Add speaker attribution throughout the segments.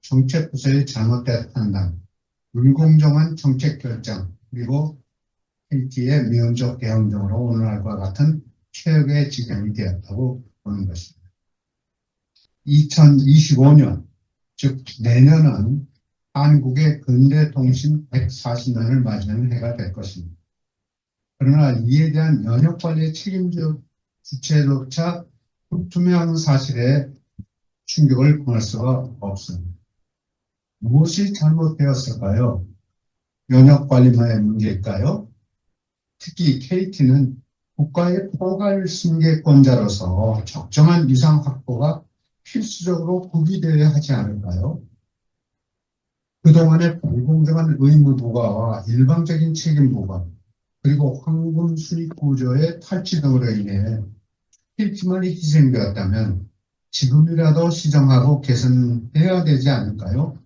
Speaker 1: 정책부서의 잘못된 판단, 불공정한 정책 결정, 그리고 KT의 미온적 대응 등으로 오늘날과 같은 최악의 지경이 되었다고 보는 것입니다. 2025년, 즉 내년은 한국의 근대통신 140년을 맞이하는 해가 될 것입니다. 그러나 이에 대한 연역관리의 책임적 주체조차 불투명한 사실에 충격을 금할 수가 없습니다. 무엇이 잘못되었을까요? 연역관리만의 문제일까요? 특히 KT는 국가의 포괄 승계권자로서 적정한 위상 확보가 필수적으로 구비되어야 하지 않을까요? 그동안의 불공정한 의무 부과와 일방적인 책임 부과, 그리고 황금 수익 구조의 탈취 등으로 인해 KT만이 희생되었다면 지금이라도 시정하고 개선해야 되지 않을까요?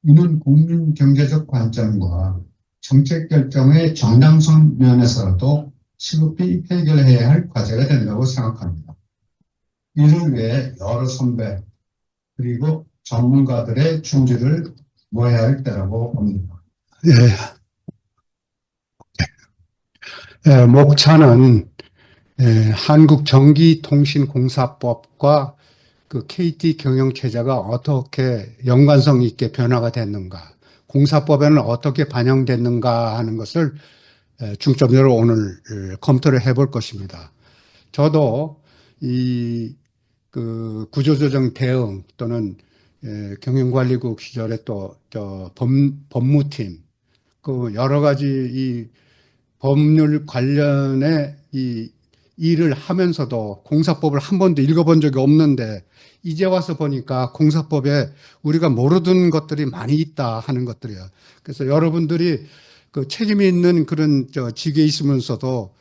Speaker 1: 이는 국민 경제적 관점과 정책 결정의 정당성 면에서도 시급히 해결해야 할 과제가 된다고 생각합니다. 이를 위해 여러 선배 그리고 전문가들의 중지를 모아야 할 때라고 봅니다.
Speaker 2: 목차는 한국전기통신공사법과 그 KT 경영체제가 어떻게 연관성 있게 변화가 됐는가, 공사법에는 어떻게 반영됐는가 하는 것을 중점적으로 오늘 검토를 해볼 것입니다. 저도 이 그 구조조정 대응 또는 경영관리국 시절에 또 법무팀 그 여러 가지 이 법률 관련의 이 일을 하면서도 공사법을 한 번도 읽어본 적이 없는데 이제 와서 보니까 공사법에 우리가 모르던 것들이 많이 있다 하는 것들이에요. 그래서 여러분들이 그 책임이 있는 그런 직에 있으면서도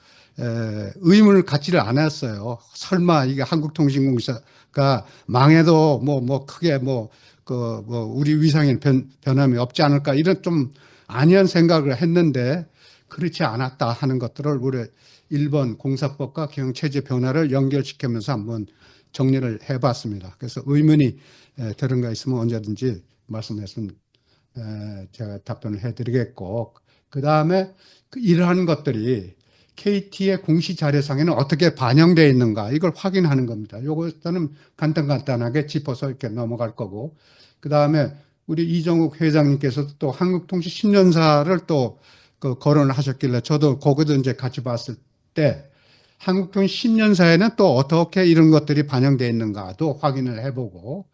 Speaker 2: 의문을 갖지를 않았어요. 설마 이게 한국통신공사가 망해도 크게 우리 위상에 변함이 없지 않을까 이런 좀 안이한 생각을 했는데 그렇지 않았다 하는 것들을 우리 1번 공사법과 경영체제 변화를 연결시키면서 한번 정리를 해봤습니다. 그래서 의문이 들은 거 있으면 언제든지 말씀하시면 제가 답변을 해드리겠고, 그 다음에 이러한 것들이 KT의 공시 자료상에는 어떻게 반영되어 있는가 이걸 확인하는 겁니다. 요거는 간단하게 짚어서 이렇게 넘어갈 거고, 그 다음에 우리 이정욱 회장님께서도 또 한국통신 10년사를 또 거론을 하셨길래 저도 거기도 이제 같이 봤을 때 한국통신 10년사에는 또 어떻게 이런 것들이 반영되어 있는가도 확인을 해보고,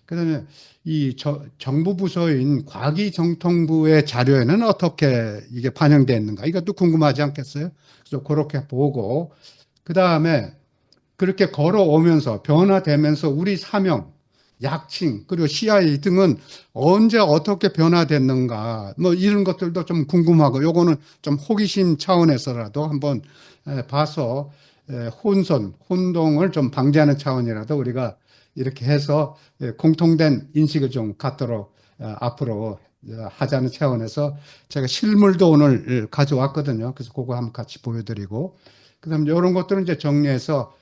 Speaker 2: 그 다음에 이 정부 부서인 과기정통부의 자료에는 어떻게 이게 반영되어 있는가 이것도 궁금하지 않겠어요? 그래서 그렇게 보고, 그 다음에 그렇게 걸어오면서 변화되면서 우리 사명, 약칭, 그리고 CI 등은 언제 어떻게 변화됐는가 이런 것들도 좀 궁금하고, 요거는 좀 호기심 차원에서라도 한번 봐서 혼동을 좀 방지하는 차원이라도 우리가 이렇게 해서 공통된 인식을 좀 갖도록 앞으로 하자는 차원에서 제가 실물도 오늘 가져왔거든요. 그래서 그거 한번 같이 보여드리고, 그 다음에 이런 것들은 이제 정리해서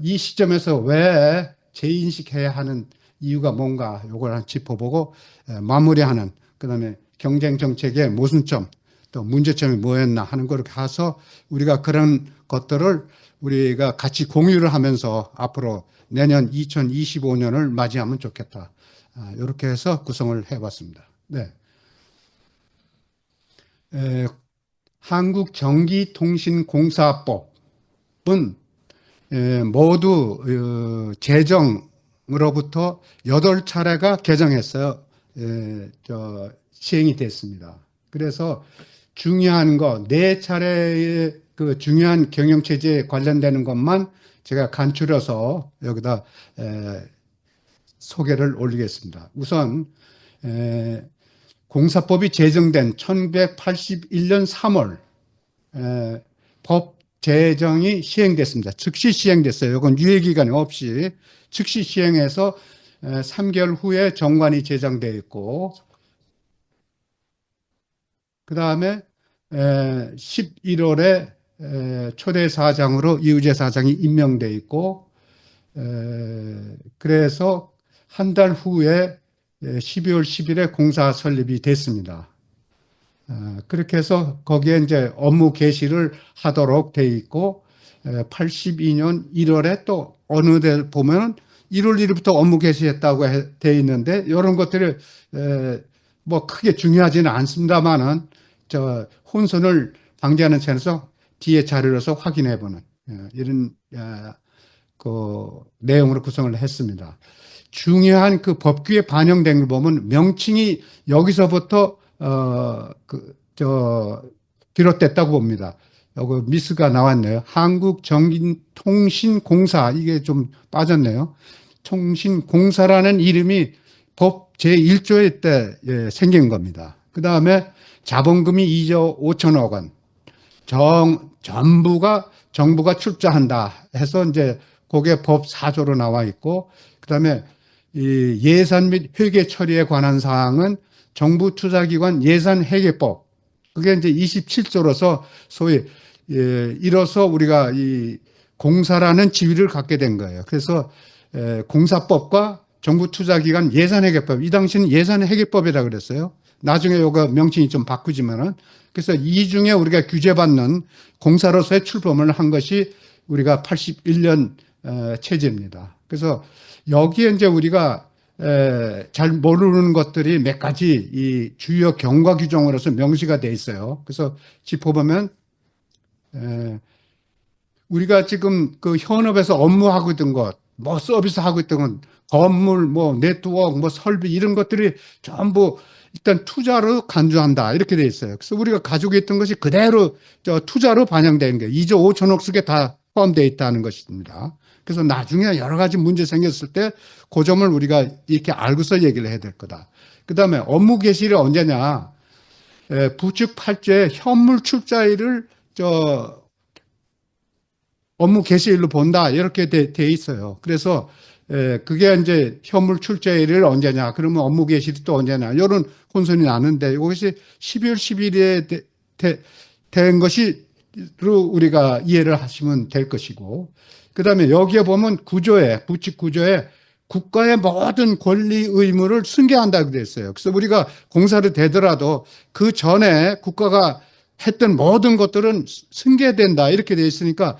Speaker 2: 이 시점에서 왜 재인식해야 하는 이유가 뭔가 요걸 한 짚어보고 마무리하는, 그 다음에 경쟁 정책의 모순점 또 문제점이 뭐였나 하는 걸 가서 우리가 그런 것들을 우리가 같이 공유를 하면서 앞으로 내년 2025년을 맞이하면 좋겠다. 이렇게 해서 구성을 해봤습니다. 네. 한국전기통신공사법은 모두 제정으로부터 8차례가 개정했어요. 시행이 됐습니다. 그래서 중요한 거 4차례의 그 중요한 경영체제에 관련되는 것만 제가 간추려서 여기다 소개를 올리겠습니다. 우선 공사법이 제정된 1981년 3월 법 제정이 시행됐습니다. 즉시 시행됐어요. 이건 유예기간이 없이 즉시 시행해서 3개월 후에 정관이 제정되어 있고, 그 다음에 11월에 초대 사장으로 이우재 사장이 임명되어 있고, 그래서 한 달 후에 12월 10일에 공사 설립이 됐습니다. 그렇게 해서 거기에 이제 업무 개시를 하도록 돼 있고 82년 1월에 또 어느 데 보면은 1월 1일부터 업무 개시했다고 돼 있는데 이런 것들이 뭐 크게 중요하지는 않습니다만은 저 혼선을 방지하는 차원에서 뒤에 자료로서 확인해 보는 이런 그 내용으로 구성을 했습니다. 중요한 그 법규에 반영된 걸 보면 명칭이 여기서부터 비롯됐다고 봅니다. 여기 미스가 나왔네요. 한국정신통신공사, 이게 좀 빠졌네요. 통신공사라는 이름이 법 제1조에 때 생긴 겁니다. 그 다음에 자본금이 2조 5천억 원, 전부가 정부가 출자한다 해서 이제 그게 법 4조로 나와 있고, 그 다음에 이 예산 및 회계 처리에 관한 사항은 정부 투자기관 예산회계법, 그게 이제 27조로서 소위 이로써 우리가 이 공사라는 지위를 갖게 된 거예요. 그래서 공사법과 정부 투자기관 예산회계법, 이 당시는 예산회계법이라 그랬어요. 나중에 요거 명칭이 좀 바꾸지만은, 그래서 이 중에 우리가 규제받는 공사로서의 출범을 한 것이 우리가 81년 체제입니다. 그래서 여기에 이제 우리가 잘 모르는 것들이 몇 가지 이 주요 경과 규정으로서 명시가 돼 있어요. 그래서 짚어보면 우리가 지금 그 현업에서 업무하고 있던 것, 뭐 서비스 하고 있던 건 건물, 뭐 네트워크, 뭐 설비 이런 것들이 전부 일단 투자로 간주한다 이렇게 돼 있어요. 그래서 우리가 가지고 있던 것이 그대로 투자로 반영되는 거예요. 2조 5천억 속에 다 포함되어 있다는 것입니다. 그래서 나중에 여러 가지 문제 생겼을 때 그 점을 우리가 이렇게 알고서 얘기를 해야 될 거다. 그 다음에 업무 개시일이 언제냐. 부칙 8조에 현물 출자일을 업무 개시일로 본다 이렇게 돼 있어요. 그래서 그게 이제 현물 출자일을 언제냐, 그러면 업무 개시일이 또 언제냐, 이런 혼선이 나는데 이것이 12월 10일에 된 것이로 우리가 이해를 하시면 될 것이고, 그 다음에 여기에 보면 구조에, 부칙 구조에 국가의 모든 권리 의무를 승계한다고 되어 있어요. 그래서 우리가 공사를 되더라도 그 전에 국가가 했던 모든 것들은 승계된다 이렇게 되어 있으니까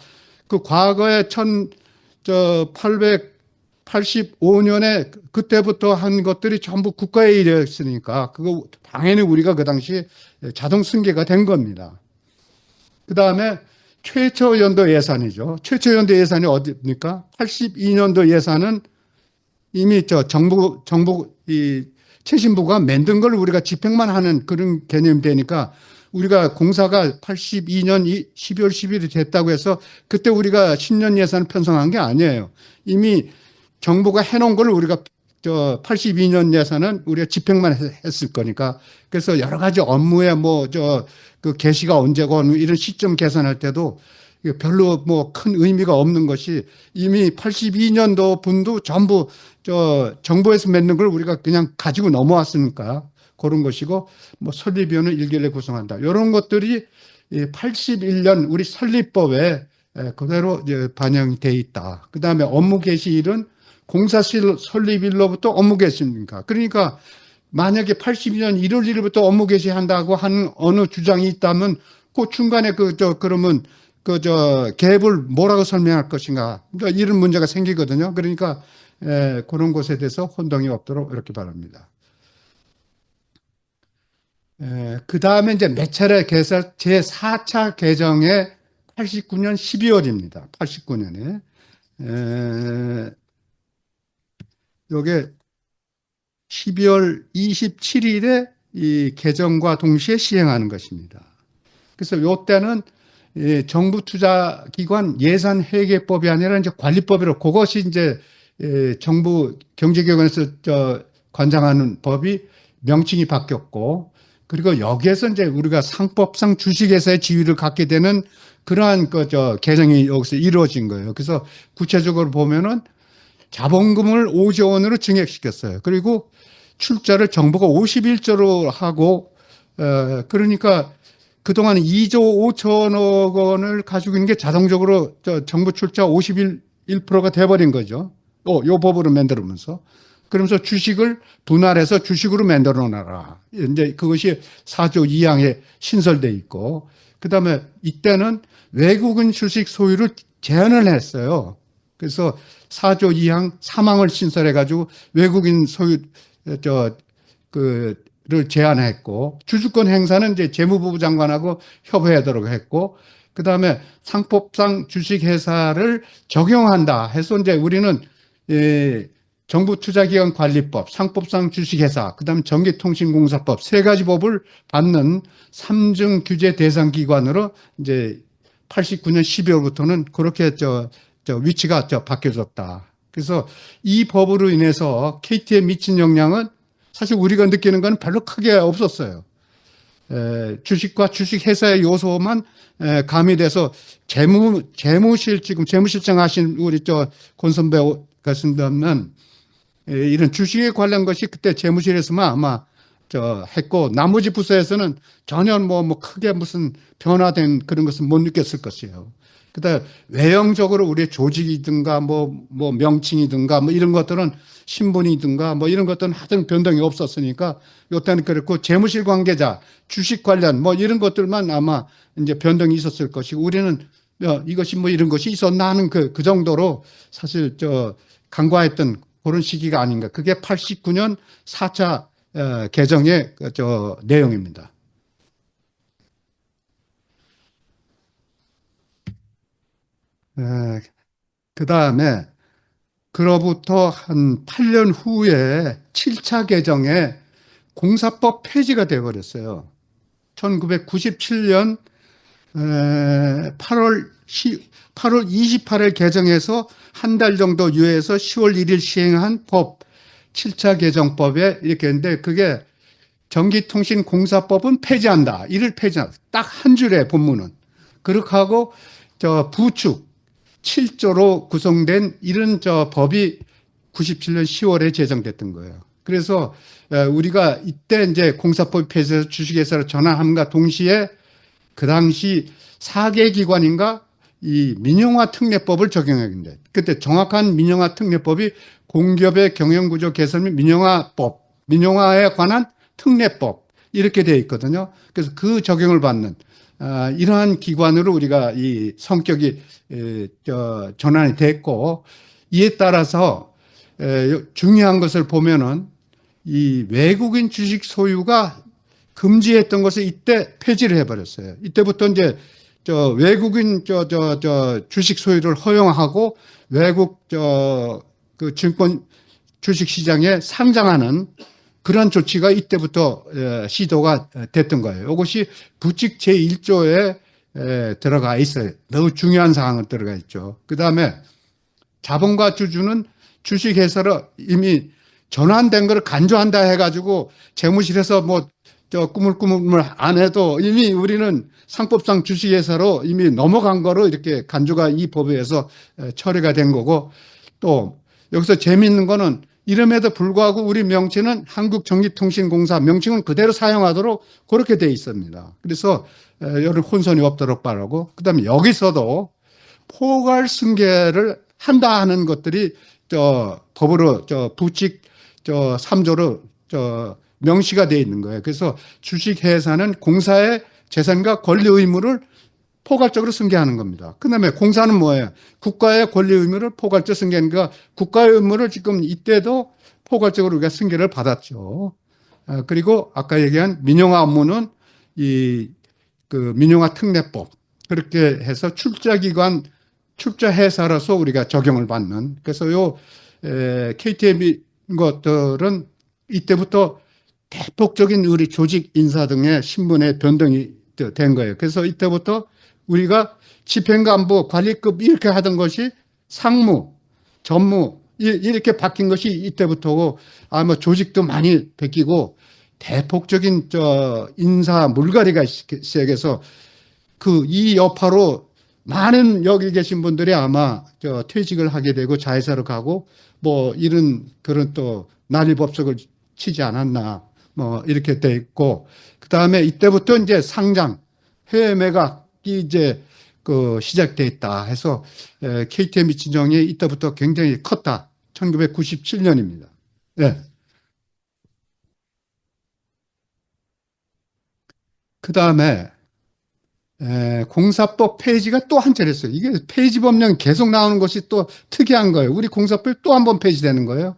Speaker 2: 그 과거에 1885년에 그때부터 한 것들이 전부 국가의 일이었으니까 그거 당연히 우리가 그 당시 자동 승계가 된 겁니다. 그 다음에 최초 연도 예산이죠. 최초 연도 예산이 어디입니까? 82년도 예산은 이미 정부 이 최신부가 만든 걸 우리가 집행만 하는 그런 개념이 되니까 우리가 공사가 82년 12월 10일이 됐다고 해서 그때 우리가 신년 예산을 편성한 게 아니에요. 이미 정부가 해놓은 걸 우리가 82년 예산은 우리가 집행만 했을 거니까, 그래서 여러 가지 업무에 그 개시가 언제고 이런 시점 계산할 때도 별로 뭐 큰 의미가 없는 것이 이미 82년도 분도 전부 정부에서 맺는 걸 우리가 그냥 가지고 넘어왔으니까 그런 것이고, 뭐 설립위원회 일개를 구성한다, 이런 것들이 81년 우리 설립법에 그대로 반영이 돼 있다. 그 다음에 업무 개시일은 공사실 설립일로부터 업무 개시입니까? 그러니까 만약에 82년 1월 1일부터 업무 개시한다고 하는 어느 주장이 있다면 그 중간에 그러면 갭을 뭐라고 설명할 것인가, 그러니까 이런 문제가 생기거든요. 그러니까 그런 것에 대해서 혼동이 없도록 이렇게 바랍니다. 그 다음에 이제 몇 차례 개설 제4차 개정에 89년 12월입니다. 89년에. 요게 12월 27일에 이 개정과 동시에 시행하는 것입니다. 그래서 요때는 정부 투자기관 예산회계법이 아니라 이제 관리법이로, 그것이 이제 정부 경제기관에서 관장하는 법이 명칭이 바뀌었고, 그리고 여기에서 이제 우리가 상법상 주식회사의 지위를 갖게 되는 그러한 개정이 여기서 이루어진 거예요. 그래서 구체적으로 보면은 자본금을 5조 원으로 증액시켰어요. 그리고 출자를 정부가 51조로 하고, 그러니까 그동안 2조 5천억 원을 가지고 있는 게 자동적으로 정부 출자 51%가 돼버린 거죠. 요 법으로 만들면서. 그러면서 주식을 분할해서 주식으로 만들어 놔라. 이제 그것이 4조 2항에 신설돼 있고, 그 다음에 이때는 외국인 주식 소유를 제한을 했어요. 그래서 4조 2항 3항을 신설해가지고 외국인 소유, 를 제한했고, 주주권 행사는 이제 재무부 장관하고 협의하도록 했고, 그 다음에 상법상 주식회사를 적용한다 해서 이제 우리는, 정부투자기관관리법, 상법상 주식회사, 그 다음 전기통신공사법 세 가지 법을 받는 삼중 규제 대상 기관으로 이제 89년 12월부터는 그렇게 위치가 바뀌어졌다. 그래서 이 법으로 인해서 KT에 미친 영향은 사실 우리가 느끼는 건 별로 크게 없었어요. 주식과 주식회사의 요소만 가미돼서 지금 재무실장 하신 우리 권선배 교수님은 이런 주식에 관련 것이 그때 재무실에서만 아마 했고, 나머지 부서에서는 전혀 뭐 크게 무슨 변화된 그런 것은 못 느꼈을 것이에요. 그다음에 외형적으로 우리의 조직이든가 뭐 명칭이든가 뭐 이런 것들은 신분이든가 뭐 이런 것들은 하여튼 변동이 없었으니까 요때는 그렇고, 재무실 관계자, 주식 관련 뭐 이런 것들만 아마 이제 변동이 있었을 것이고, 우리는 이것이 뭐 이런 것이 있었나 하는 그 정도로 사실 간과했던 그런 시기가 아닌가. 그게 89년 4차 개정의 내용입니다. 그 다음에 그로부터 한 8년 후에 7차 개정에 공사법 폐지가 되어버렸어요. 1997년 8월 28일 개정해서 한 달 정도 유예해서 10월 1일 시행한 법 7차 개정법에 이렇게 했는데, 그게 전기통신공사법은 폐지한다. 이를 폐지한다. 딱 한 줄에 본문은. 그렇게 하고 부축 7조로 구성된 이런 법이 97년 10월에 제정됐던 거예요. 그래서 우리가 이때 이제 공사법 폐지해서 주식회사로 전환함과 동시에 그 당시 4개 기관인가 이 민영화 특례법을 적용했는데, 그때 정확한 민영화 특례법이 공기업의 경영구조 개선 및 민영화법, 민영화에 관한 특례법 이렇게 되어 있거든요. 그래서 그 적용을 받는 이러한 기관으로 우리가 이 성격이 전환이 됐고, 이에 따라서 중요한 것을 보면은 이 외국인 주식 소유가 금지했던 것을 이때 폐지를 해버렸어요. 이때부터 이제 외국인 주식 소유를 허용하고 외국 그 증권 주식 시장에 상장하는 그런 조치가 이때부터 시도가 됐던 거예요. 이것이 부칙 제1조에 들어가 있어요. 매우 중요한 사항을 들어가 있죠. 그 다음에 자본과 주주는 주식회사로 이미 전환된 걸 간주한다 해가지고 재무실에서 뭐 꾸물꾸물 안 해도 이미 우리는 상법상 주식회사로 이미 넘어간 거로 이렇게 간주가 이 법에 의해서 처리가 된 거고, 또 여기서 재미있는 거는 이름에도 불구하고 우리 명칭은 한국전기통신공사 명칭은 그대로 사용하도록 그렇게 돼 있습니다. 그래서 여러 혼선이 없도록 바라고, 그다음에 여기서도 포괄 승계를 한다 하는 것들이 법으로 부칙 3조로 명시가 되어 있는 거예요. 그래서 주식회사는 공사의 재산과 권리 의무를 포괄적으로 승계하는 겁니다. 그 다음에 공사는 뭐예요? 국가의 권리 의무를 포괄적으로 승계하니까 국가의 의무를 지금 이때도 포괄적으로 우리가 승계를 받았죠. 그리고 아까 얘기한 민영화 업무는 그 민영화 특례법 그렇게 해서 출자기관, 출자회사로서 우리가 적용을 받는, 그래서 KTM 것들은 이때부터 대폭적인 우리 조직 인사 등의 신분의 변동이 된 거예요. 그래서 이때부터 우리가 집행관부, 관리급 이렇게 하던 것이 상무, 전무 이렇게 바뀐 것이 이때부터고, 아마 조직도 많이 바뀌고 대폭적인 인사 물갈이가 시작해서 이 여파로 많은 여기 계신 분들이 아마 퇴직을 하게 되고 자회사로 가고 뭐 이런 그런 또 난리법석을 치지 않았나 뭐 이렇게 돼 있고, 그 다음에 이때부터 이제 상장 해외 매각이 이제 시작돼 있다 해서 KTM 미친정이 이때부터 굉장히 컸다. 1997년입니다. 예. 그 다음에 공사법 폐지가 또 한 차례 있어요. 이게 폐지 법령 계속 나오는 것이 또 특이한 거예요. 우리 공사법이 또 한 번 폐지되는 거예요.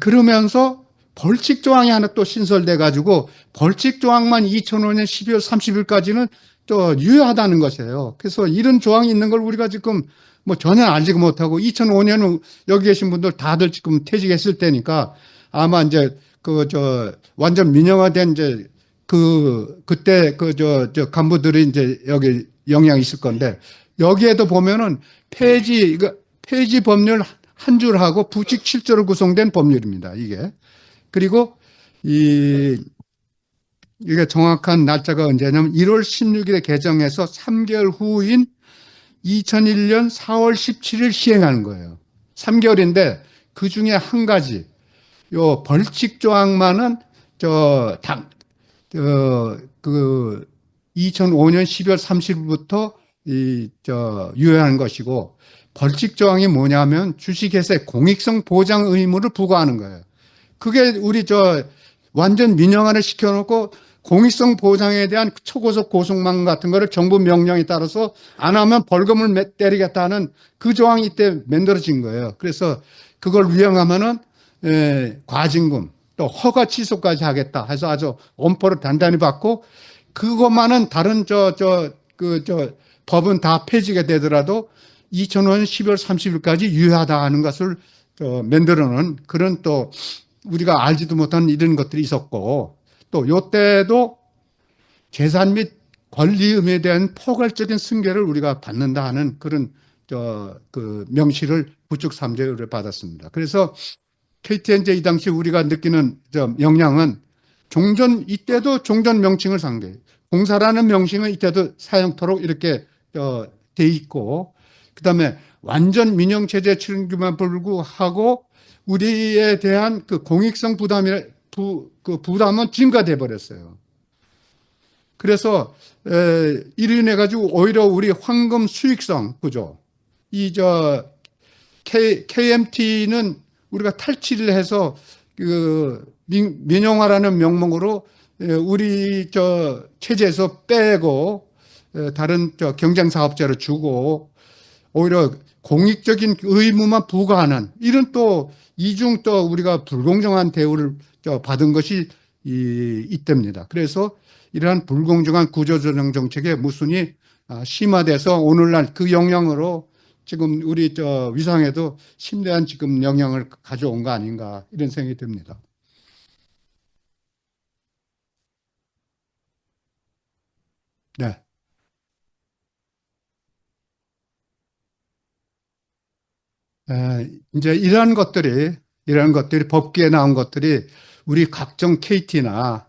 Speaker 2: 그러면서 벌칙 조항이 하나 또 신설돼 가지고 벌칙 조항만 2005년 12월 30일까지는 또 유효하다는 것이에요. 그래서 이런 조항이 있는 걸 우리가 지금 뭐 전혀 알지 못하고 2005년은 여기 계신 분들 다들 지금 퇴직했을 때니까 아마 이제 그 저 완전 민영화된 이제 그때 저 간부들이 이제 여기 영향이 있을 건데 여기에도 보면은 폐지 법률 한 줄하고 부칙 7조로 구성된 법률입니다. 이게. 그리고 이게 정확한 날짜가 언제냐면 1월 16일에 개정해서 3개월 후인 2001년 4월 17일 시행하는 거예요. 3개월인데 그 중에 한 가지 요 벌칙 조항만은 그 2005년 12월 30일부터 유효한 것이고 벌칙 조항이 뭐냐면 주식회사의 공익성 보장 의무를 부과하는 거예요. 그게 우리 완전 민영화를 시켜놓고 공익성 보장에 대한 초고속 고속망 같은 거를 정부 명령에 따라서 안 하면 벌금을 때리겠다는 그 조항이 이때 만들어진 거예요. 그래서 그걸 위반하면은 과징금 또 허가 취소까지 하겠다 해서 아주 엄포를 단단히 받고 그것만은 다른 법은 다 폐지가 되더라도 2005년 12월 30일까지 유효하다 하는 것을 만들어 놓은 그런 또 우리가 알지도 못한 이런 것들이 있었고 또 요때도 재산 및 권리의무에 대한 포괄적인 승계를 우리가 받는다 하는 그런 그 명시를 부축 3제를 받았습니다. 그래서 KTNJ 이 당시 우리가 느끼는 영향은 이때도 종전 명칭을 상대해요. 공사라는 명칭은 이때도 사용토록 이렇게 돼 있고 그다음에 완전 민영체제 출현에만 불구하고 우리에 대한 그 공익성 그 부담은 증가돼 버렸어요. 그래서 이로 인해 가지고 오히려 우리 황금 수익성 그죠? KMT는 우리가 탈취를 해서 그 민영화라는 명목으로 우리 체제에서 빼고 다른 경쟁 사업자를 주고 오히려 공익적인 의무만 부과하는 이런 또 이중 또 우리가 불공정한 대우를 받은 것이 이때입니다. 그래서 이러한 불공정한 구조조정 정책의 모순이 심화돼서 오늘날 그 영향으로 지금 우리 위상에도 심대한 지금 영향을 가져온 거 아닌가 이런 생각이 듭니다. 네. 이제 이러한 것들이 법규에 나온 것들이 우리 각종 KT나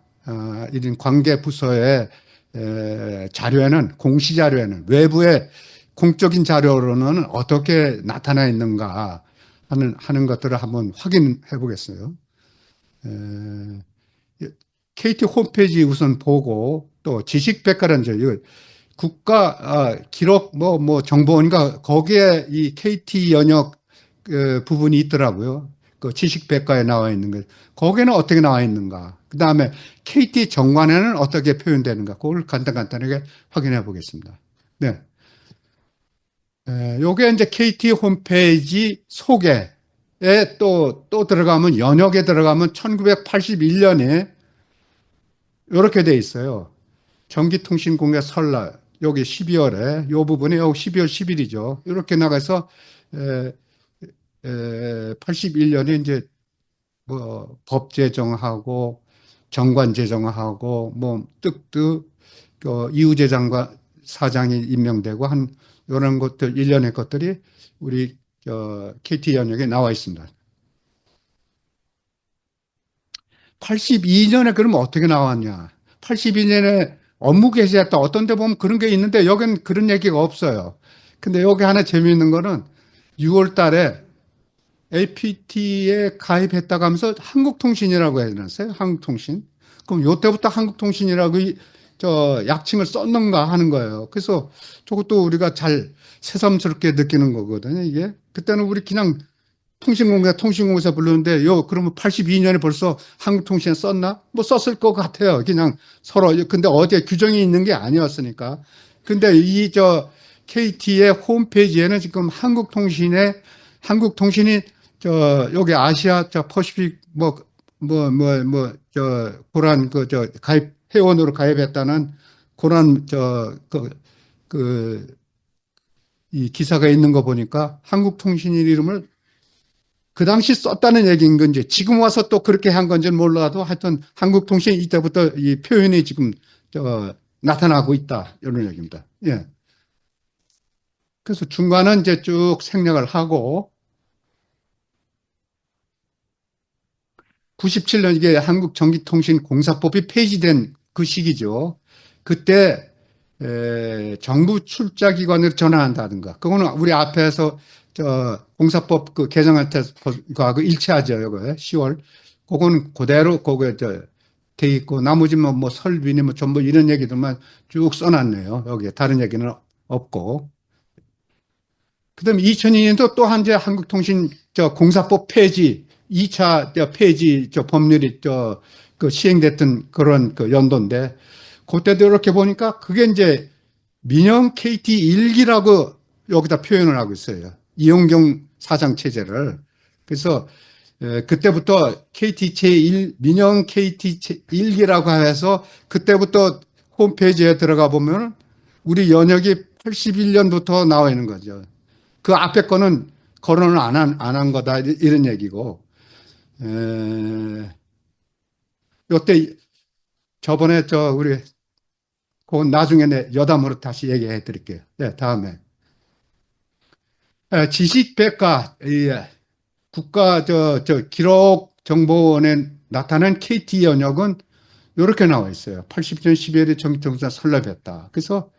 Speaker 2: 이런 관계 부서의 자료에는 공시 자료에는 외부의 공적인 자료로는 어떻게 나타나 있는가 하는 것들을 한번 확인해 보겠어요. KT 홈페이지 우선 보고 또 지식백과라는 국가 기록 뭐 정보원인가 거기에 이 KT 연역 부분이 있더라고요. 그 지식백과에 나와 있는 것. 거기에는 어떻게 나와 있는가. 그 다음에 KT 정관에는 어떻게 표현되는가. 그걸 간단하게 확인해 보겠습니다. 네. 요게 이제 KT 홈페이지 소개에 또 들어가면, 연역에 들어가면 1981년에 이렇게 돼 있어요. 전기통신공사 설날, 여기 12월에, 요 부분에 여기 12월 10일이죠. 이렇게 나가서, 81년에 이제 뭐 법 제정하고 정관 제정하고 뭐 뜩뜩 이우재 장관 사장이 임명되고 한 이런 것들 일련의 것들이 우리 KT 연역에 나와 있습니다. 82년에 그러면 어떻게 나왔냐? 82년에 업무 개시했다. 어떤 데 보면 그런 게 있는데 여기는 그런 얘기가 없어요. 근데 여기 하나 재미있는 거는 6월 달에 APT에 가입했다고 하면서 한국통신이라고 해놨어요. 한국통신. 그럼 요때부터 한국통신이라고 약칭을 썼는가 하는 거예요. 그래서 저것도 우리가 잘 새삼스럽게 느끼는 거거든요. 이게. 그때는 우리 그냥 통신공사 부르는데, 그러면 82년에 벌써 한국통신에 썼나? 뭐 썼을 것 같아요. 그냥 서로. 근데 어디에 규정이 있는 게 아니었으니까. 근데 KT의 홈페이지에는 지금 한국통신이, 여기 아시아, 퍼시픽, 고란, 회원으로 가입했다는 고란, 이 기사가 있는 거 보니까 한국통신 이름을 그 당시 썼다는 얘기인 건지 지금 와서 또 그렇게 한 건지는 몰라도 하여튼 한국통신이 이때부터 이 표현이 지금 나타나고 있다 이런 얘기입니다. 예. 그래서 중간은 이제 쭉 생략을 하고 97년 이게 한국전기통신공사법이 폐지된 그 시기죠. 그때 정부 출자기관으로 전환한다든가 그거는 우리 앞에서 공사법 그 개정할 때 그거하고 일치하죠. 이거 10월 그거는 그대로 거기에 돼 있고 나머지는 뭐 설비니 뭐 전부 이런 얘기들만 쭉 써놨네요. 여기에 다른 얘기는 없고. 그다음에 2002년도 또 한 제 한국통신 공사법 폐지 2차 폐지 법률이 그 시행됐던 그런 그 연도인데 그때도 이렇게 보니까 그게 이제 민영 KT 일기라고 여기다 표현을 하고 있어요. 이용경 사장 체제를. 그래서 그때부터 KT 제1 민영 KT 일기라고 해서 그때부터 홈페이지에 들어가 보면 우리 연역이 81년부터 나와 있는 거죠. 그 앞에 거는 거론을 안 한 거다 이런 얘기고 요때 저번에 우리 그건 나중에 내 여담으로 다시 얘기해 드릴게요. 네, 다음에 지식백과 국가 기록정보원에 나타난 KT 연역은 이렇게 나와 있어요. 80년 12월에 정기통신사 설립했다. 그래서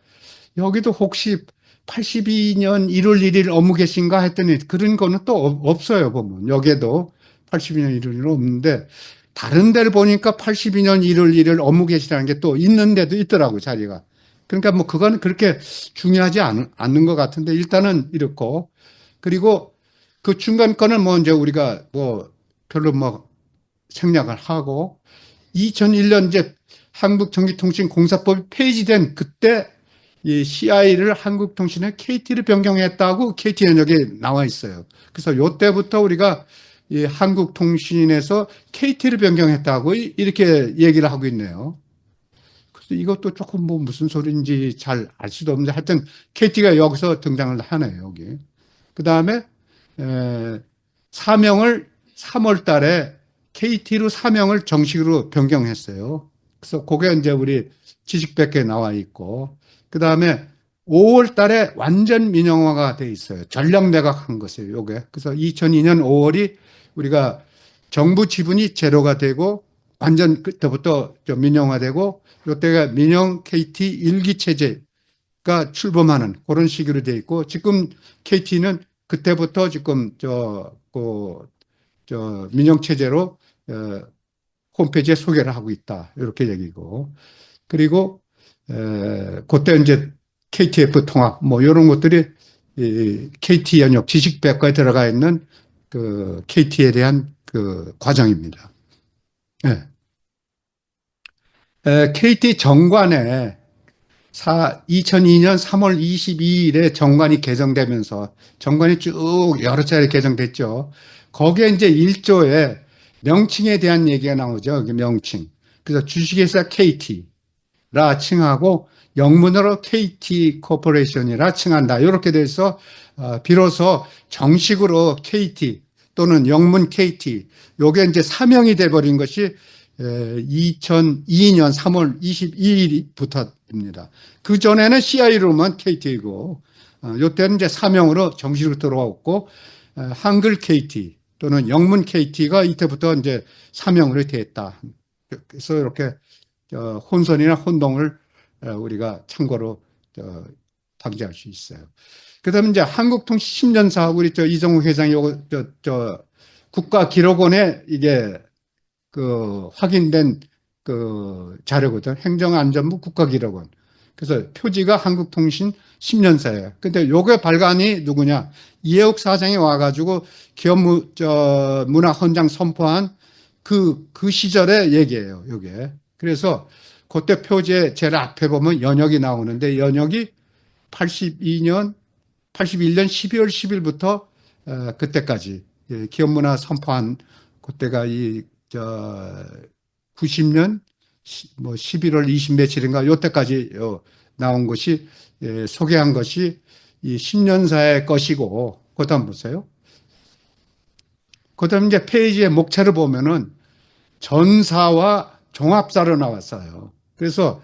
Speaker 2: 여기도 혹시 82년 1월 1일 업무 계신가 했더니 그런 거는 또 없어요, 보면. 여기에도 82년 1월 1일 없는데 다른 데를 보니까 82년 1월 1일 업무 계시라는 게 또 있는 데도 있더라고요, 자리가. 그러니까 뭐 그거는 그렇게 중요하지 않는 것 같은데 일단은 이렇고 그리고 그 중간 거는 뭐 이제 우리가 뭐 별로 뭐 생략을 하고 2001년 이제 한국전기통신공사법이 폐지된 그때 이 CI를 한국통신에 KT를 변경했다고 KT 연역에 나와 있어요. 그래서 요때부터 우리가 이 한국통신에서 KT를 변경했다고 이렇게 얘기를 하고 있네요. 그래서 이것도 조금 뭐 무슨 소리인지 잘 알 수도 없는데 하여튼 KT가 여기서 등장을 하네요, 여기. 그 다음에 사명을 3월 달에 KT로 사명을 정식으로 변경했어요. 그래서 그게 이제 우리 지식백과에 나와 있고, 그 다음에 5월 달에 완전 민영화가 돼 있어요. 전략 매각한 것이에요, 요게. 그래서 2002년 5월이 우리가 정부 지분이 제로가 되고, 완전 그때부터 민영화되고, 요때가 민영 KT 일기 체제가 출범하는 그런 시기로 돼 있고, 지금 KT는 그때부터 지금 민영 체제로 홈페이지에 소개를 하고 있다. 이렇게 얘기고. 그리고 그때 이제 KTF 통합 뭐 이런 것들이 KT 연역 지식백과에 들어가 있는 그 KT에 대한 그 과정입니다. 네. KT 정관에 2002년 3월 22일에 정관이 개정되면서 정관이 쭉 여러 차례 개정됐죠. 거기에 이제 1조에 명칭에 대한 얘기가 나오죠. 명칭. 그래서 주식회사 KT라 칭하고 영문으로 KT 코퍼레이션이라 칭한다. 이렇게 돼서 비로소 정식으로 KT 또는 영문 KT 요게 이제 사명이 돼버린 것이 2002년 3월 22일부터입니다. 그 전에는 CI로만 KT이고, 요때는 이제 사명으로 정식으로 들어왔고, 한글 KT 또는 영문 KT가 이때부터 이제 사명으로 됐다. 그래서 이렇게 혼선이나 혼동을 우리가 참고로 방지할 수 있어요. 그 다음에 이제 한국통신 10년사 우리 이정우 회장이 요거 국가기록원에 이게 그 확인된 그 자료거든. 행정안전부 국가기록원. 그래서 표지가 한국통신 10년사예요. 근데 요게 발간이 누구냐? 이해욱 사장이 와가지고 문화 헌장 선포한 그 시절의 얘기예요, 요게. 그래서 그때 표지에 제일 앞에 보면 연역이 나오는데 연역이 81년 12월 10일부터 그때까지 기업문화 선포한 그때가 90년 뭐 11월 20 며칠인가 요때까지 나온 것이 소개한 것이 이 10년사의 것이고 그다음 보세요. 그다음 이제 페이지의 목차를 보면은 전사와 종합사로 나왔어요. 그래서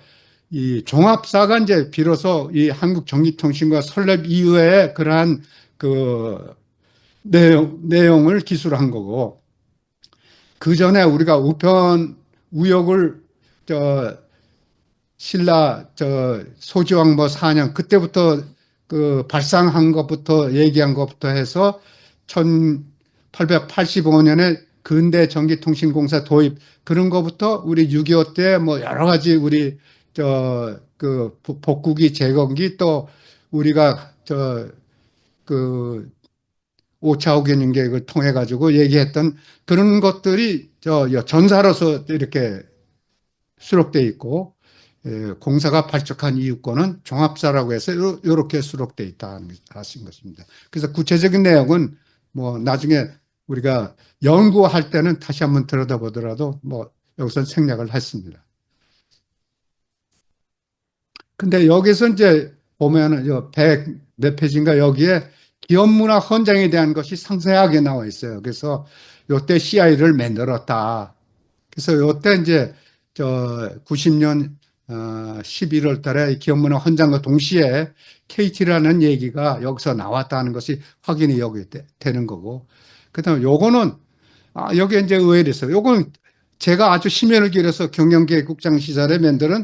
Speaker 2: 이 종합사가 이제 비로소 이 한국전기통신과 설립 이후에 그러한 그 내용을 기술한 거고, 그 전에 우리가 우역을 신라 소지왕 뭐 4년 그때부터 그 발상한 것부터 얘기한 것부터 해서 1885년에 근대 전기통신공사 도입 그런 것부터 우리 6.25 때 뭐 여러 가지 우리 그 복구기 재건기 또 우리가 그 5차 호기능 계획을 통해 가지고 얘기했던 그런 것들이 전사로서 이렇게 수록돼 있고 공사가 발족한 이유권은 종합사라고 해서 이렇게 수록돼 있다 하신 것입니다. 그래서 구체적인 내용은 뭐 나중에 우리가 연구할 때는 다시 한번 들여다보더라도 뭐 여기서 생략을 했습니다. 근데 여기서 이제 보면은 100 몇 페이지인가 여기에 기업문화 헌장에 대한 것이 상세하게 나와 있어요. 그래서 요때 CI를 만들었다. 그래서 요때 이제 90년 11월 달에 기업문화 헌장과 동시에 KT라는 얘기가 여기서 나왔다는 것이 확인이 여기 되는 거고. 그 다음에 요거는, 여기 이제 의외로 있어요. 요건 제가 아주 심혈을 기울여서 경영계획국장 시절에 만드는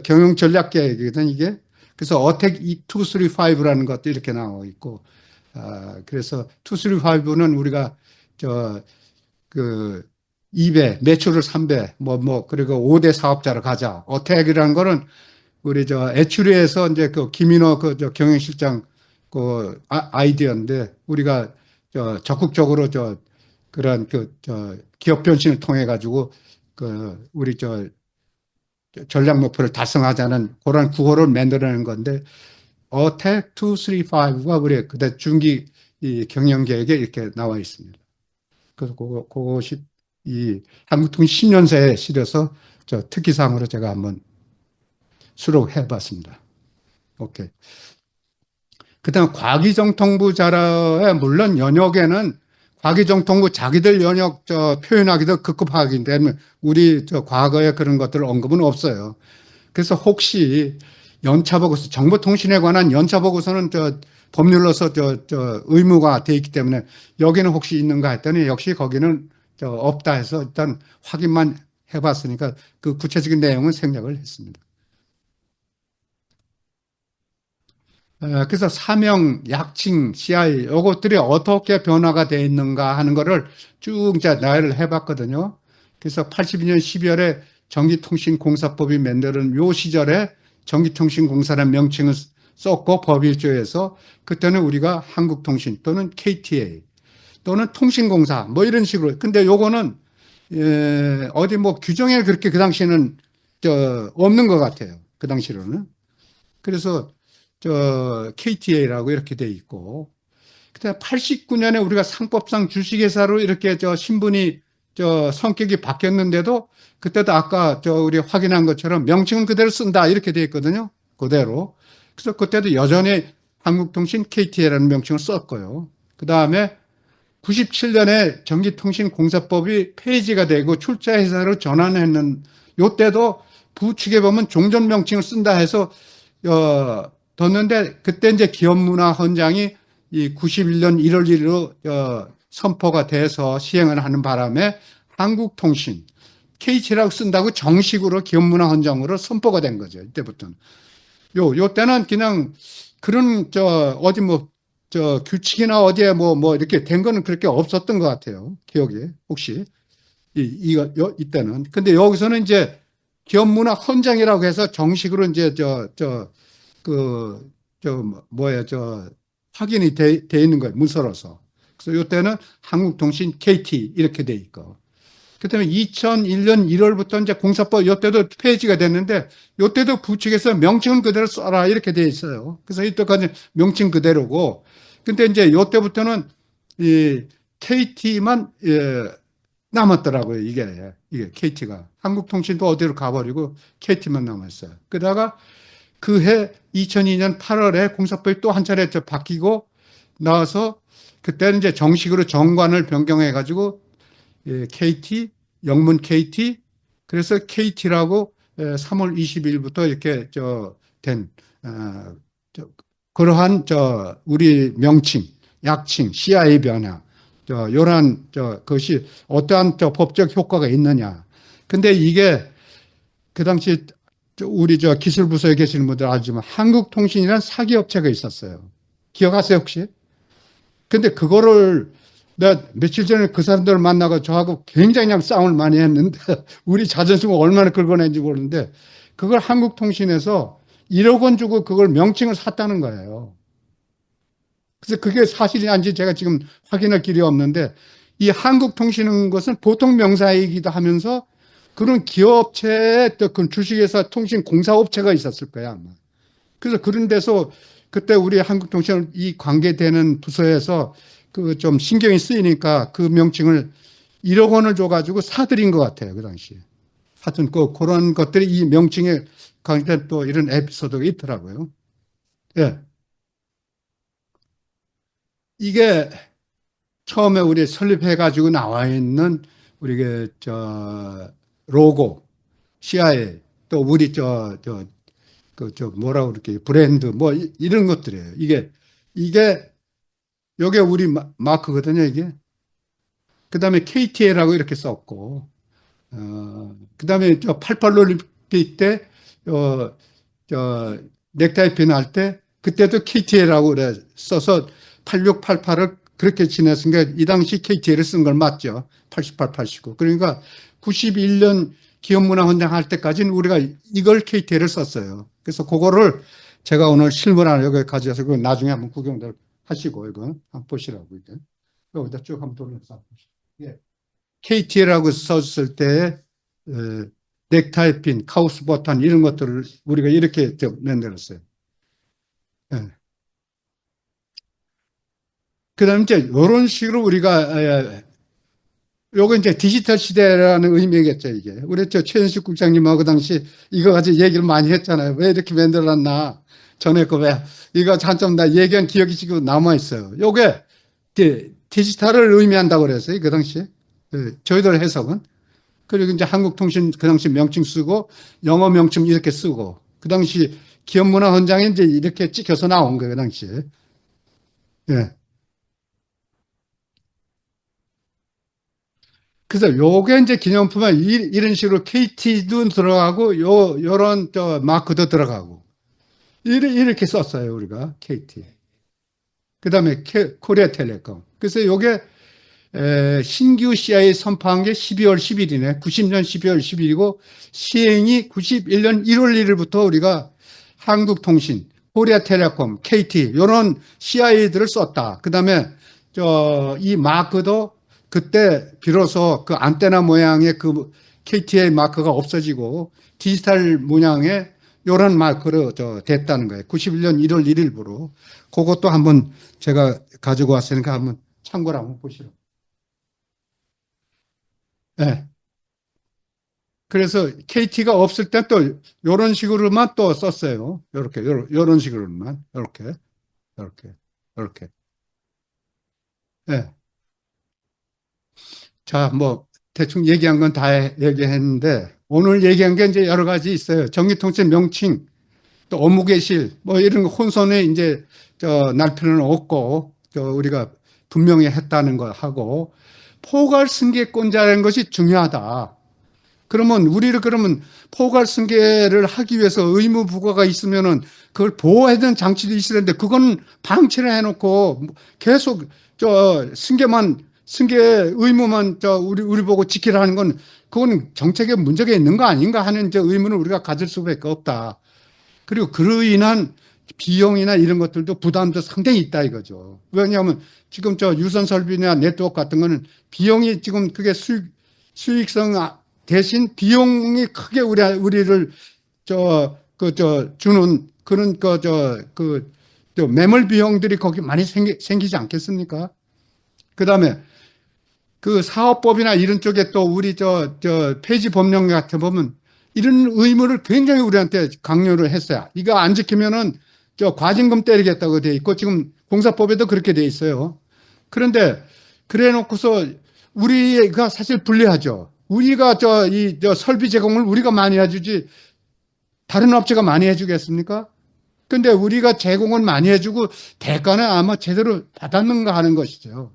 Speaker 2: 경영전략계획이거든, 이게. 그래서 어택 235라는 것도 이렇게 나와 있고, 그래서 235는 우리가 2배, 매출을 3배, 그리고 5대 사업자로 가자. 어택이라는 거는 우리 애추리에서 이제 김인호 경영실장 아이디어인데 우리가 적극적으로 그런 기업 변신을 통해 가지고 우리 전략 목표를 달성하자는 그런 구호를 만들어내는 건데 어택 235가 우리 그때 중기 이 경영 계획에 이렇게 나와 있습니다. 그래서 그것이 이 한국통신 10년사에 실어서 특기사항으로 제가 한번 수록해 봤습니다. 오케이. 그 다음 과기정통부 자료에 물론 연역에는 과기정통부 자기들 연역 표현하기도 급급하기 때문에 우리 과거에 그런 것들 언급은 없어요. 그래서 혹시 연차보고서, 정보통신에 관한 연차보고서는 법률로서 의무가 돼 있기 때문에 여기는 혹시 있는가 했더니 역시 거기는 없다 해서 일단 확인만 해봤으니까 그 구체적인 내용은 생략을 했습니다. 그래서 사명, 약칭, CI 이것들이 어떻게 변화가 되어 있는가 하는 거를 쭉 이제 나열을 해봤거든요. 그래서 82년 12월에 전기통신공사법이 만드는 요 시절에 전기통신공사라는 명칭을 썼고 법 1조에서 그때는 우리가 한국통신 또는 KTA 또는 통신공사 뭐 이런 식으로. 근데 요거는 어디 뭐 규정에 그렇게 그 당시에는 없는 것 같아요. 그 당시로는. 그래서 KTA라고 이렇게 돼 있고, 그다음 89년에 우리가 상법상 주식회사로 이렇게 신분이 성격이 바뀌었는데도 그때도 아까 우리 확인한 것처럼 명칭은 그대로 쓴다 이렇게 돼 있거든요. 그대로. 그래서 그때도 여전히 한국통신 KTA라는 명칭을 썼고요. 그다음에 97년에 전기통신공사법이 폐지가 되고 출자회사로 전환했는 요때도 부축에 보면 종전 명칭을 쓴다 해서 뒀는데 그때 이제 기업문화 헌장이 이 91년 1월 1일로 선포가 돼서 시행을 하는 바람에 한국통신 KT라고 쓴다고 정식으로 기업문화 헌장으로 선포가 된 거죠. 이때부터는. 요 때는 그냥 그런 어디 규칙이나 어디에 이렇게 된 거는 그렇게 없었던 것 같아요. 기억에 혹시 이때는. 근데 여기서는 이제 기업문화 헌장이라고 해서 정식으로 이제 확인이 돼 있는 거예요. 문서로서. 그래서 이때는 한국통신 KT 이렇게 돼 있고. 그다음에 2001년 1월부터 이제 공사법 이때도 폐지가 됐는데 이때도 부칙에서 명칭은 그대로 써라 이렇게 돼 있어요. 그래서 이때까지 명칭 그대로고. 근데 이제 이때부터는 이 KT만 남았더라고요. 이게 KT가 한국통신도 어디로 가버리고 KT만 남았어요. 그러다가 그해 2002년 8월에 공사법이 또 한 차례 바뀌고 나와서 그때는 이제 정식으로 정관을 변경해가지고 KT, 영문 KT, 그래서 KT라고 3월 20일부터 이렇게 된 그러한 우리 명칭, 약칭, CI 변화, 요런 그것이 어떠한 법적 효과가 있느냐. 근데 이게 그 당시 우리 기술부서에 계시는 분들 알지만 한국통신이라는 사기업체가 있었어요. 기억하세요, 혹시? 근데 그거를 내가 며칠 전에 그 사람들을 만나고 저하고 굉장히 싸움을 많이 했는데 우리 자존심을 얼마나 긁어낸지 모르는데 그걸 한국통신에서 1억 원 주고 그걸 명칭을 샀다는 거예요. 그래서 그게 사실인지 제가 지금 확인할 길이 없는데 이 한국통신은 것은 보통 명사이기도 하면서 그런 기업체의 그 주식회사 통신 공사업체가 있었을 거야 아마. 그래서 그런 데서 그때 우리 한국통신 이 관계되는 부서에서 그 좀 신경이 쓰이니까 그 명칭을 1억 원을 줘가지고 사들인 것 같아요 그 당시에. 하여튼 그런 것들이 이 명칭에 관계된 또 이런 에피소드가 있더라고요. 예. 이게 처음에 우리 설립해가지고 나와 있는 우리 로고, CIA, 또 우리 뭐라고 그럴게 브랜드, 뭐, 이런 것들이에요. 이게, 요게 우리 마크거든요, 이게. 그 다음에 KTL하고 이렇게 썼고, 그 다음에 88 올림픽 때, 넥타이 핀 할 때, 그때도 KTL하고 그래 써서 86, 88을 그렇게 지냈으니까 이 당시 KTL을 쓴 걸 맞죠. 88, 89. 그러니까 91년 기업문화헌장 할 때까지는 우리가 이걸 KTL을 썼어요. 그래서 그거를 제가 오늘 실물 하나 여기 가져와서 그 나중에 한번 구경들 하시고 이거 한번 보시라고 이게. 여기다 쭉 한번 돌려서 보시죠. 예. KTL하고 썼을 때 넥타이 핀, 카우스 버튼 이런 것들을 우리가 이렇게 만들었어요. 예. 그 다음에 이제 이런 식으로 우리가 요거 이제 디지털 시대라는 의미겠죠, 이게. 우리 최현식 국장님하고 그 당시 이거 가지고 얘기를 많이 했잖아요. 왜 이렇게 만들어놨나. 전에 왜, 이거 한참 나 얘기한 기억이 지금 남아있어요. 요게 디지털을 의미한다고 그랬어요, 그 당시에. 저희들 해석은. 그리고 이제 한국통신 그 당시 명칭 쓰고 영어 명칭 이렇게 쓰고 그 당시 기업문화헌장에 이제 이렇게 찍혀서 나온 거예요, 그 당시에. 예. 그래서 요게 이제 기념품에 이런 식으로 KT도 들어가고 요런 마크도 들어가고 이렇게 썼어요, 우리가 KT. 그다음에 코리아 텔레콤. 그래서 요게 신규 CI 선포한 게 12월 10일이네. 90년 12월 10일이고 시행이 91년 1월 1일부터 우리가 한국통신, 코리아텔레콤, KT 이런 CI들을 썼다. 그다음에 이 마크도 그때 비로소 그 안테나 모양의 그 KT의 마크가 없어지고 디지털 문양의 이런 마크로 됐다는 거예요. 91년 1월 1일부로. 그것도 한번 제가 가지고 왔으니까 한번 참고를 한번 보시죠. 네. 그래서 KT가 없을 때 또 이런 식으로만 또 썼어요. 이렇게 이런 식으로만 이렇게 이렇게. 네. 자, 뭐 대충 얘기한 건 다 얘기했는데 오늘 얘기한 게 이제 여러 가지 있어요. 전기통신 명칭, 또 업무개실 뭐 이런 혼선에 이제 날 필요는 없고 우리가 분명히 했다는 거 하고 포괄 승계권자라는 것이 중요하다. 그러면 우리를 그러면 포괄 승계를 하기 위해서 의무 부과가 있으면은 그걸 보호해야 되는 장치도 있어야 되는데 그건 방치를 해놓고 계속 승계만 승계 의무만 우리 보고 지키라는 건 그건 정책에 문제가 있는 거 아닌가 하는 의문을 우리가 가질 수밖에 없다. 그리고 그로 인한 비용이나 이런 것들도 부담도 상당히 있다 이거죠. 왜냐하면 지금 유선 설비나 네트워크 같은 거는 비용이 지금 그게 수익성 대신 비용이 크게 우리를 주는 그런 매몰 비용들이 거기 많이 생기지 않겠습니까? 그 다음에 그 사업법이나 이런 쪽에 또 우리 폐지 법령 같은 보면 이런 의무를 굉장히 우리한테 강요를 했어요. 이거 안 지키면은 과징금 때리겠다고 돼 있고 지금 공사법에도 그렇게 돼 있어요. 그런데 그래 놓고서 우리가 사실 불리하죠. 우리가 이 설비 제공을 우리가 많이 해주지 다른 업체가 많이 해주겠습니까? 근데 우리가 제공을 많이 해주고 대가는 아마 제대로 받았는가 하는 것이죠.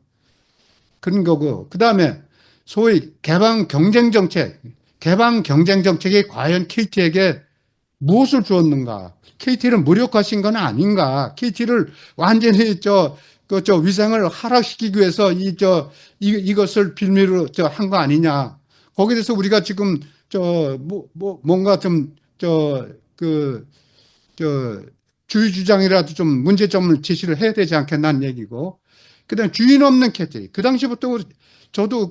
Speaker 2: 그런 거고. 그 다음에 소위 개방 경쟁 정책이 과연 KT에게 무엇을 주었는가? KT를 무력화신 건 아닌가? KT를 완전히 위상을 하락시키기 위해서 이것을 빌미로 한 거 아니냐? 거기에 대해서 우리가 지금 뭔가 주의 주장이라도 좀 문제점을 제시를 해야 되지 않겠나는 얘기고. 그 다음에 주인 없는 KT. 그 당시부터 저도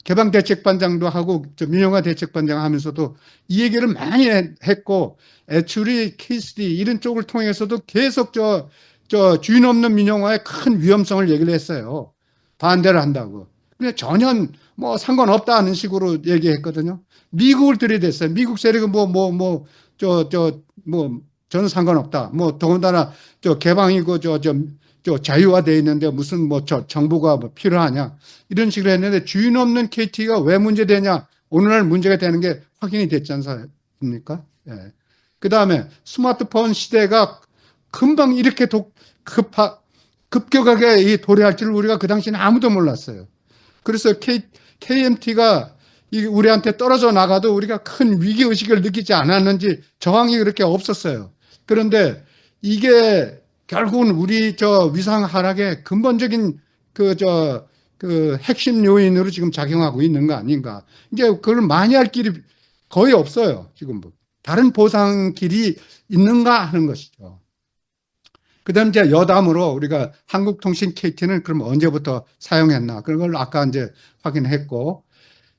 Speaker 2: 개방대책반장도 하고 민영화 대책반장 하면서도 이 얘기를 많이 했고 애출이 KCD 이런 쪽을 통해서도 계속 주인 없는 민영화의 큰 위험성을 얘기를 했어요. 반대를 한다고. 근데 전혀 뭐 상관없다는 식으로 얘기했거든요. 미국을 들이댔어요. 미국 세력은 저는 상관없다. 더군다나 개방이고 자유화되어 있는데 무슨 정부가 필요하냐. 이런 식으로 했는데 주인 없는 KT가 왜 문제되냐. 오늘날 문제가 되는 게 확인이 됐지 않습니까? 예. 그 다음에 스마트폰 시대가 금방 이렇게 급격하게 도래할 줄 우리가 그 당시에는 아무도 몰랐어요. 그래서 KMT가 우리한테 떨어져 나가도 우리가 큰 위기의식을 느끼지 않았는지 저항이 그렇게 없었어요. 그런데 이게 결국은 우리 위상 하락의 근본적인 핵심 요인으로 지금 작용하고 있는 거 아닌가. 이제 그걸 많이 할 길이 거의 없어요. 지금 다른 보상 길이 있는가 하는 것이죠. 그 다음 이제 여담으로 우리가 한국통신 KT는 그럼 언제부터 사용했나. 그런 걸 아까 이제 확인했고.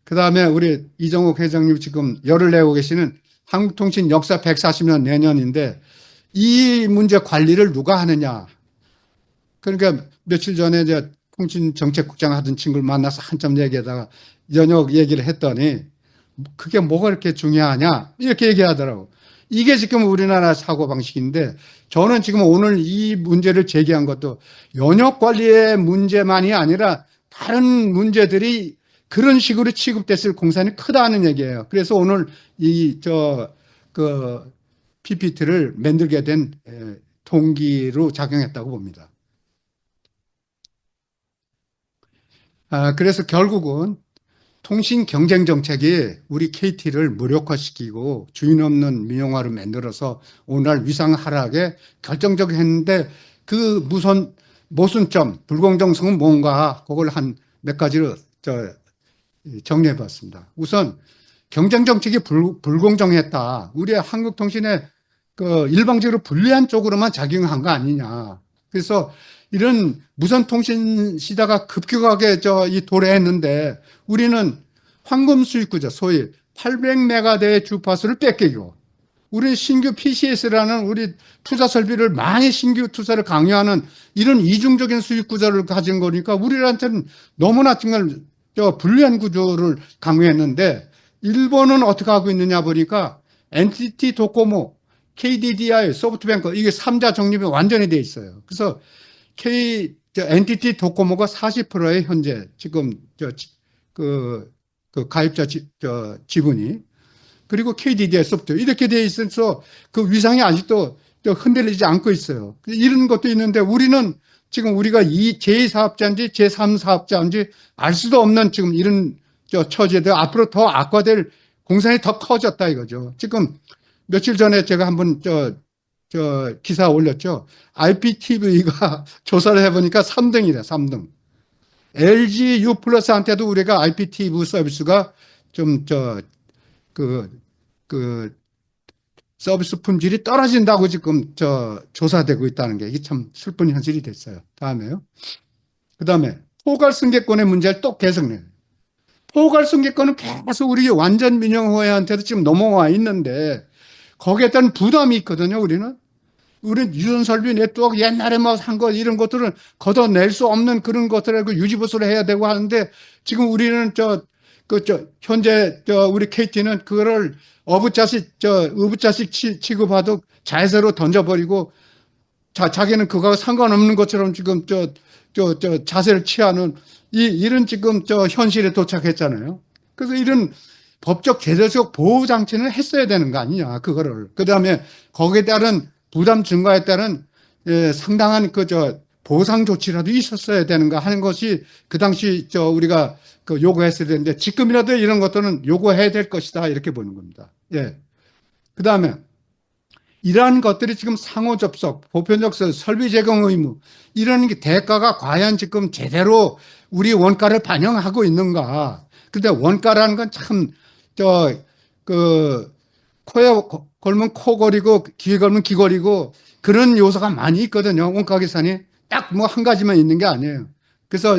Speaker 2: 그 다음에 우리 이정욱 회장님 지금 열을 내고 계시는 한국통신 역사 140년 내년인데 이 문제 관리를 누가 하느냐. 그러니까 며칠 전에 이제 통신정책국장 하던 친구를 만나서 한참 얘기하다가 연역 얘기를 했더니 그게 뭐가 이렇게 중요하냐 이렇게 얘기하더라고. 이게 지금 우리나라 사고방식인데 저는 지금 오늘 이 문제를 제기한 것도 연역 관리의 문제만이 아니라 다른 문제들이 그런 식으로 취급됐을 공산이 크다는 얘기예요. 그래서 오늘 PPT를 만들게 된 동기로 작용했다고 봅니다. 그래서 결국은 통신 경쟁 정책이 우리 KT를 무력화시키고 주인 없는 민영화로 만들어서 오늘날 위상 하락에 결정적했는데 그 모순점, 불공정성은 뭔가 그걸 한 몇 가지로 정리해 봤습니다. 우선 경쟁 정책이 불공정했다. 우리 한국통신의 일방적으로 불리한 쪽으로만 작용한 거 아니냐. 그래서 이런 무선통신 시대가 급격하게 도래했는데 우리는 황금 수익 구조, 소위 800메가대의 주파수를 뺏기고 우리 신규 PCS라는 우리 투자 설비를 많이 신규 투자를 강요하는 이런 이중적인 수익 구조를 가진 거니까 우리한테는 너무나 정말 불리한 구조를 강요했는데 일본은 어떻게 하고 있느냐 보니까 NTT 도코모, KDDI, 소프트뱅크 이게 3자 정립이 완전히 돼 있어요. 그래서 NTT 도코모가 40%의 현재 지금 가입자 지분이 그리고 KDDI 소프트 이렇게 돼 있어서 그 위상이 아직도 흔들리지 않고 있어요. 이런 것도 있는데 우리는 지금 우리가 제2사업자인지 제3사업자인지 알 수도 없는 지금 이런 처지들 앞으로 더 악화될 공산이 더 커졌다 이거죠. 지금 며칠 전에 제가 한번 기사 올렸죠. IPTV가 조사를 해보니까 3등이래, 3등. LG U 플러스한테도 우리가 IPTV 서비스가 좀, 그, 그, 서비스 품질이 떨어진다고 지금 조사되고 있다는 게 이게 참 슬픈 현실이 됐어요. 다음에요. 그 다음에 포괄승계권의 문제를 또 계속내요. 포괄승계권은 계속 우리 완전 민영화한테도 지금 넘어와 있는데 거기에 따른 부담이 있거든요, 우리는. 우리 유선설비 네트워크 옛날에 뭐 한 거 이런 것들은 걷어낼 수 없는 그런 것들을 유지보수를 해야 되고 하는데 지금 우리는 현재 우리 KT는 그거를 어부자식 취급하듯 자회사로 던져버리고 자기는 그거와 상관없는 것처럼 지금 자세를 취하는 이런 지금 현실에 도착했잖아요. 그래서 이런 법적 제도적 보호 장치는 했어야 되는 거 아니냐, 그거를. 그 다음에 거기에 따른 부담 증가에 따른 상당한 보상 조치라도 있었어야 되는가 하는 것이 그 당시 우리가 요구했어야 되는데 지금이라도 이런 것들은 요구해야 될 것이다 이렇게 보는 겁니다. 예. 그 다음에 이러한 것들이 지금 상호 접속, 보편적 설비 제공 의무 이런 게 대가가 과연 지금 제대로 우리 원가를 반영하고 있는가? 근데 원가라는 건 참 코에 걸면 코걸이고 귀에 걸면 귀걸이고 그런 요소가 많이 있거든요. 원가 계산이 딱 뭐 한 가지만 있는 게 아니에요. 그래서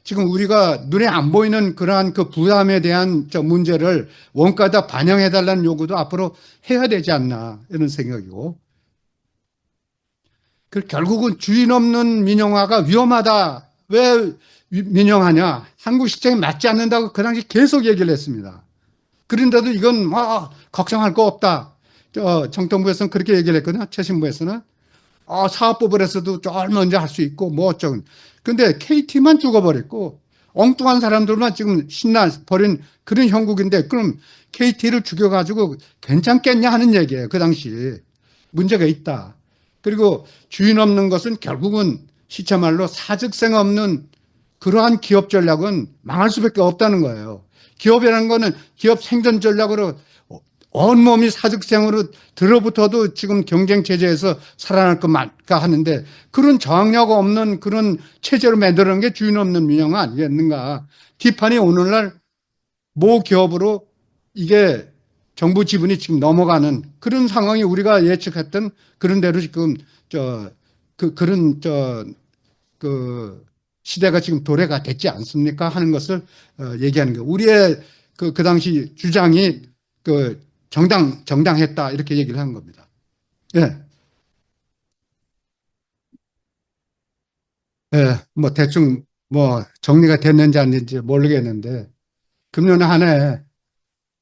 Speaker 2: 지금 우리가 눈에 안 보이는 그러한 그 부담에 대한 문제를 원가에다 반영해 달라는 요구도 앞으로 해야 되지 않나 이런 생각이고. 그 결국은 주인 없는 민영화가 위험하다. 왜 민영화냐? 한국 시장에 맞지 않는다고 그 당시 계속 얘기를 했습니다. 그런데도 이건 뭐 걱정할 거 없다. 정통부에서는 그렇게 얘기를 했거든요. 최신부에서는. 사업부를 해서도 좀 먼저 할 수 있고 뭐 어쩌건. 근데 KT만 죽어버렸고 엉뚱한 사람들만 지금 신나 버린 그런 형국인데 그럼 KT를 죽여가지고 괜찮겠냐 하는 얘기예요. 그 당시 문제가 있다. 그리고 주인 없는 것은 결국은 시체말로 사직생 없는 그러한 기업 전략은 망할 수밖에 없다는 거예요. 기업이라는 거는 기업 생존 전략으로 온몸이 사직생으로 들어붙어도 지금 경쟁 체제에서 살아날 것만까 하는데 그런 저항력 없는 그런 체제로 만드는 게 주인 없는 민영화 아니겠는가. 티판이 오늘날 모 기업으로 이게 정부 지분이 지금 넘어가는 그런 상황이 우리가 예측했던 그런 대로 지금 그런 그 시대가 지금 도래가 됐지 않습니까? 하는 것을 얘기하는 거예요. 우리의 그 당시 주장이 그 정당했다 이렇게 얘기를 한 겁니다. 예, 예, 뭐 대충 뭐 정리가 됐는지 안 됐는지 모르겠는데 금년 한 해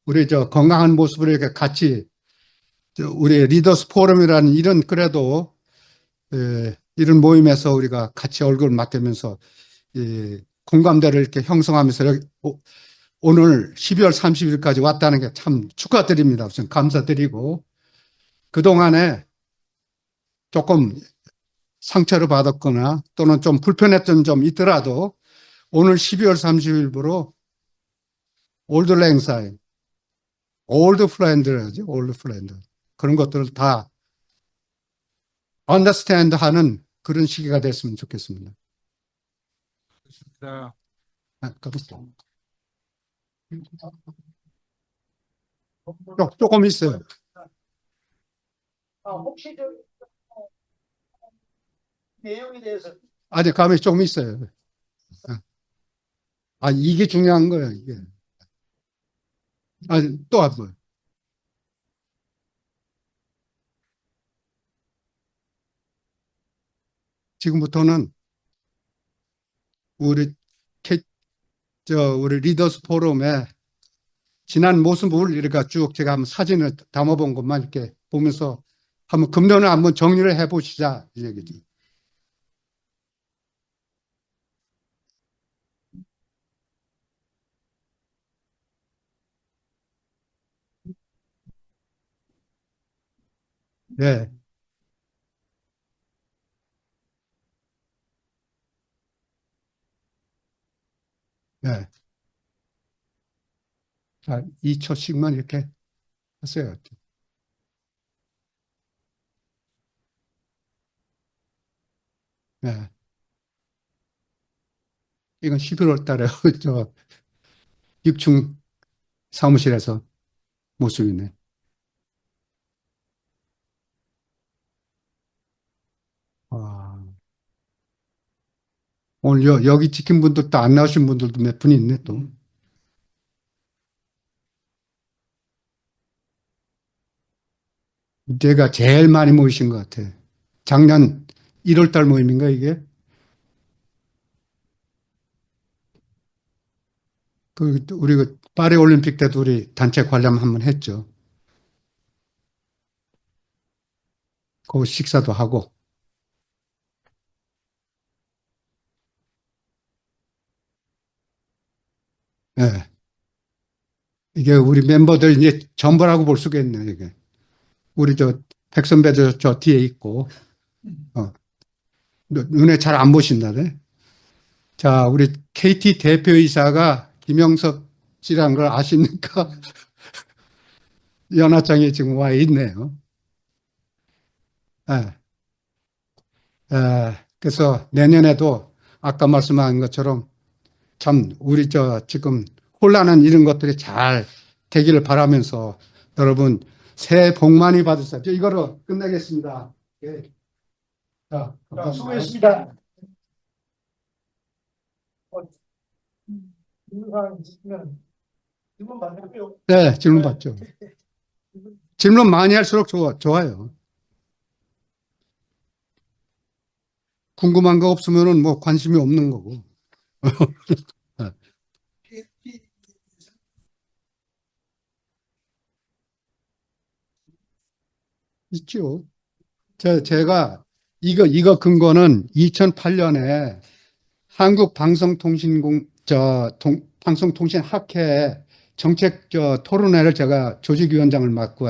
Speaker 2: 우리 건강한 모습을 이렇게 같이 우리 리더스 포럼이라는 이런 그래도 이런 모임에서 우리가 같이 얼굴 맞대면서 공감대를 이렇게 형성하면서 오늘 12월 30일까지 왔다는 게 참 축하드립니다. 우선 감사드리고 그동안에 조금 상처를 받았거나 또는 좀 불편했던 점 있더라도 오늘 12월 30일부로 올드 랭사인, 올드 프렌드라지, 올드 프렌드. 그런 것들을 다 언더스탠드 하는 그런 시기가 됐으면 좋겠습니다.
Speaker 3: 자,
Speaker 2: 조금 있어요.
Speaker 3: 혹시 내용에 대해서
Speaker 2: 아직 감이 조금 있어요. 이게 중요한 거예요, 이게. 또 한 번. 지금부터는 우리 우리 리더스 포럼에 지난 모습을 이렇게 쭉 제가 한번 사진을 담아본 것만 이렇게 보면서 한번 금년을 한번 정리를 해보시자 이 얘기지. 네, 네. 자, 2초씩만 이렇게 하세요. 네. 이건 11월 달에 저 6층 사무실에서 모습이네. 아, 오늘 여기 찍힌 분들도 안 나오신 분들도 몇 분 있네, 또. 내가 제일 많이 모이신 것 같아. 작년 1월 달 모임인가, 이게? 우리 파리 올림픽 때도 우리 단체 관람 한번 했죠. 그 식사도 하고. 예. 이게 우리 멤버들 이제 전부라고 볼 수가 있네, 이게. 우리 백 선배도 저 뒤에 있고, 어, 눈에 잘 안 보신다네. 자, 우리 KT 대표이사가 김영섭 씨라는 걸 아십니까? 연하장에 지금 와 있네요. 예, 그래서 내년에도 아까 말씀한 것처럼 참 우리 지금 혼란한 이런 것들이 잘 되기를 바라면서 여러분 새해 복 많이 받으세요. 이거로 끝내겠습니다. 예. 자, 수고했습니다. 네, 질문 받죠. 질문 많이 할수록 좋아요. 궁금한 거 없으면은 뭐 관심이 없는 거고. 네, 있죠. 제가 이거 근거는 2008년에 방송통신학회 정책 토론회를 제가 조직위원장을 맡고